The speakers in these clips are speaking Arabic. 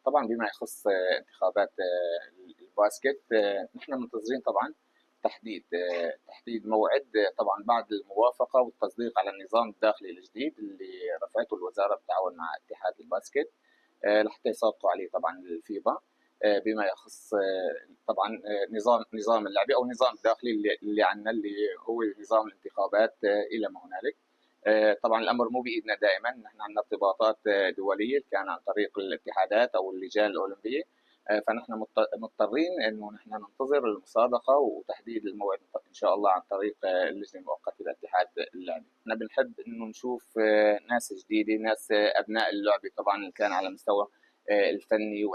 طبعا بما يخص انتخابات الباسكت، نحن منتظرين طبعا تحديد موعد، طبعا بعد الموافقة والتصديق على النظام الداخلي الجديد اللي رفعته الوزارة بالتعاون مع اتحاد الباسكت، لحتى يساقطوا عليه طبعا الفيفا، بما يخص طبعا نظام اللعبة أو النظام الداخلي اللي عندنا، اللي هو نظام الانتخابات إلى ما هنالك. طبعا الامر مو بايدنا دائما، نحن عندنا ارتباطات دوليه كان عن طريق الاتحادات او اللجان الاولمبيه، فنحن مضطرين انه نحن ننتظر المصادقه وتحديد الموعد ان شاء الله عن طريق اللجنه المؤقته لاتحاد اللعبه. نحن بنحب انه نشوف ناس جديده، ناس ابناء اللعبه طبعا، اللي كان على مستوى الفني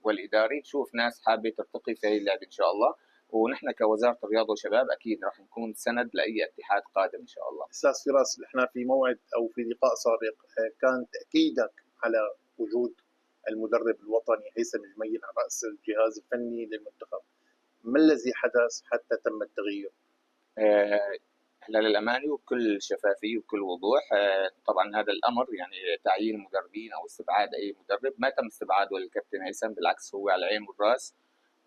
والاداري، نشوف ناس حابه ترتقي في هذه اللعبه ان شاء الله. ونحن كوزاره الرياضه والشباب اكيد راح نكون سند لاي اتحاد قادم ان شاء الله. استاذ فراس، احنا في موعد او في لقاء سابق كان تاكيدك على وجود المدرب الوطني هيثم جميل على راس الجهاز الفني للمنتخب. ما الذي حدث حتى تم التغيير؟ هلا للأمانة وبكل شفافية وبكل وضوح، طبعا هذا الأمر يعني تعيين مدربين أو استبعاد أي مدرب ما تم استبعاده للكابتن هيثم، بالعكس هو على العين والرأس،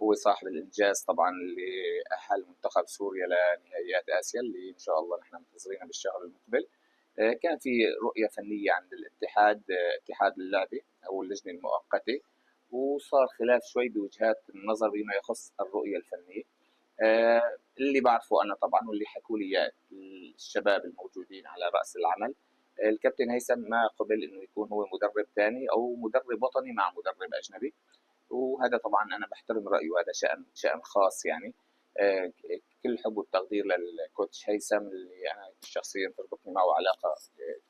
هو صاحب الإنجاز طبعا اللي أهل منتخب سوريا لنهائيات آسيا اللي إن شاء الله نحن منتظرينها بالشهر المقبل. كان في رؤية فنية عند الاتحاد، اتحاد اللعبة أو اللجنة المؤقتة، وصار خلاف شوي بوجهات النظر بما يخص الرؤية الفنية. اللي بعرفه أنا طبعا واللي حكوا لي الشباب الموجودين على رأس العمل، الكابتن هيثم ما قبل إنه يكون هو مدرب ثاني أو مدرب وطني مع مدرب أجنبي، وهذا طبعا أنا بحترم رأيه، وهذا شأن خاص يعني. كل الحب والتقدير للكوتش هيثم اللي أنا شخصيا تربطني معه علاقة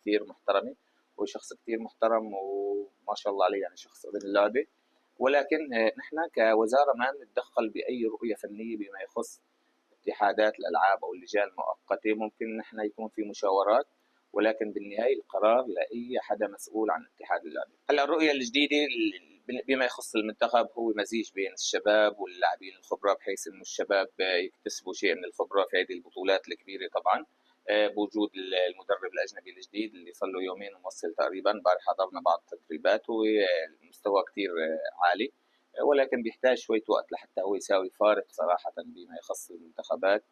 كثير محترمة، وشخص كثير محترم وما شاء الله عليه، يعني شخص ابن اللعبة. ولكن نحن كوزارة ما نتدخل بأي رؤية فنية بما يخص اتحادات الألعاب أو اللجان المؤقتة. ممكن نحن يكون في مشاورات، ولكن بالنهاية القرار لأي حدا مسؤول عن اتحاد اللعبة. هلا الرؤية الجديدة بما يخص المنتخب هو مزيج بين الشباب واللاعبين الخبرة، بحيث إنه الشباب يكتسبوا شيء من الخبرة في هذه البطولات الكبيرة طبعا، بوجود المدرب الأجنبي الجديد اللي صار له يومين وموصل تقريبا، امبارح حضرنا بعض التدريبات والمستوى كتير عالي، ولكن بيحتاج شوية وقت لحتى هو يساوي فارق صراحة بما يخص المنتخبات.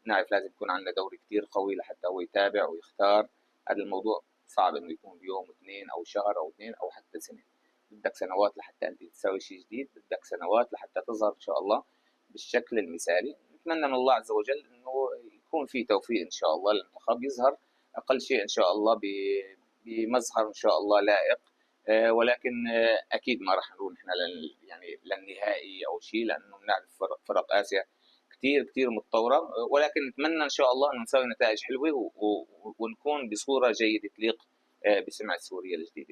نعرف لازم يكون عندنا دوري كتير قوي لحتى هو يتابع ويختار. هذا الموضوع صعب انه يكون بيوم واثنين او شهر او اثنين او حتى سنة، بدك سنوات لحتى انت تساوي شيء جديد، بدك سنوات لحتى تظهر ان شاء الله بالشكل المثالي. نتمنى من الله عز وجل انه يكون في توفيق ان شاء الله، المنتخب يظهر اقل شيء ان شاء الله بمظهر ان شاء الله لائق. ولكن اكيد ما راح نروح نحن يعني للنهائي او شيء، لانه بنعرف فرق اسيا كتير كتير متطوره، ولكن نتمنى ان شاء الله انه نسوي نتائج حلوه ونكون بصوره جيده تليق بسمعه سوريا الجديده.